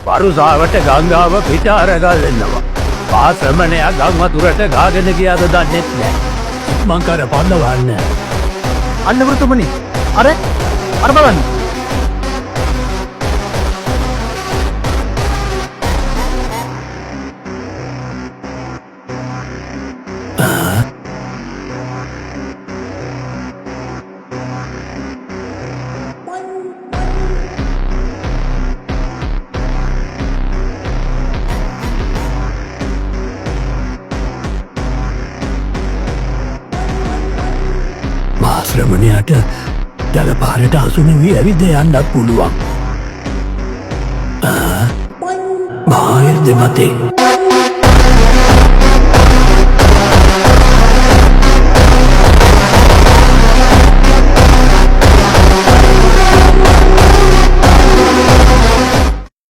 වරුසාවට ගංගාව පිට අරගල්ලෙන්නවා. පාශ්‍රමණයා ගං වතුරට ගාගෙන ගියාද දන්නෙත් නෑ. මං කර පන්නවන්න. අන්න වෘතුමනි අර බලන්න. ශ්‍රමණයාට දල පාරට අසුන වී ඇවිද යන්නත් පුළුවන්. මාර්ද මතෙක්